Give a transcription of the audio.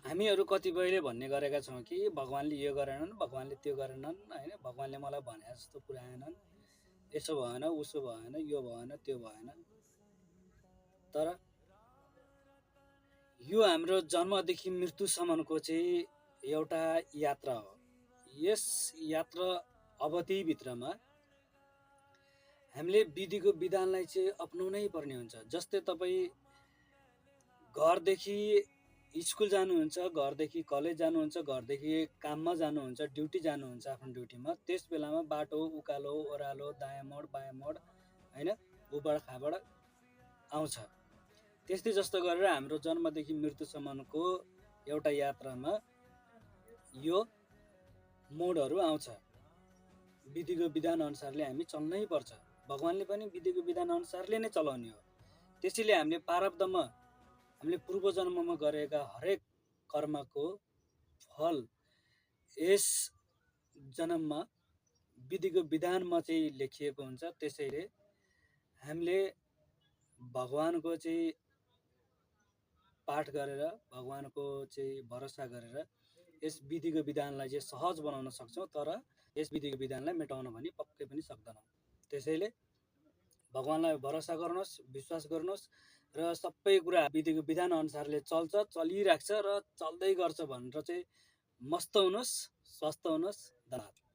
हामीहरू कतिपयले भन्ने गरेका छौँ कि भगवान्ले यो गरेनन्, भगवान्ले त्यो गरेनन् हैन, भगवान्ले मलाई भने जस्तो पुर्याएनन्, यसो भएन, उसो भएन, यो भएन, त्यो भएन। तर यो हाम्रो जन्मदेखि मृत्युसम्मको चाहिँ एउटा यात्रा हो। यस यात्रा अवधिभित्रमा हामीले विधिको विधानलाई चाहिँ अपनाउनै पर्ने हुन्छ। जस्तै तपाईँ घरदेखि स्कुल जानुहुन्छ, घरदेखि कलेज जानुहुन्छ, घरदेखि काममा जानुहुन्छ, ड्युटी जानुहुन्छ आफ्नो ड्युटीमा, त्यस बेलामा बाटो उकालो ओह्रालो दायाँ मोड बायाँ मोड हैन, उबड खाबड आउँछ। त्यस्तै जस्तो गरेर हाम्रो जन्मदेखि मृत्युसम्मको एउटा यात्रामा यो मोडहरू आउँछ। विधिको विधान अनुसारले हामी चल्नै पर्छ। भगवान्ले पनि विधिको विधान अनुसारले नै चलाउने हो। त्यसैले हामीले प्रारब्धमा हामीले पूर्व जन्ममा गरेका हरेक कर्मको फल यस जन्ममा विधिको विधानमा चाहिँ लेखिएको हुन्छ। त्यसैले हामीले भगवानको चाहिँ पाठ गरेर, भगवानको चाहिँ भरोसा गरेर यस विधिको विधानलाई चाहिँ सहज बनाउन सक्छौँ, तर यस विधिको विधानलाई मेटाउन पनि पक्कै पनि सक्दैनौँ। त्यसैले भगवानलाई भरोसा गर्नुहोस्, विश्वास गर्नुहोस् र सबै कुरा विधिको विधान अनुसारले चल्छ, चलिरहेको छ र चल्दै गर्छ भनेर चाहिँ मस्त हुनुहोस्, स्वस्थ हुनुहोस्। धन्यवाद।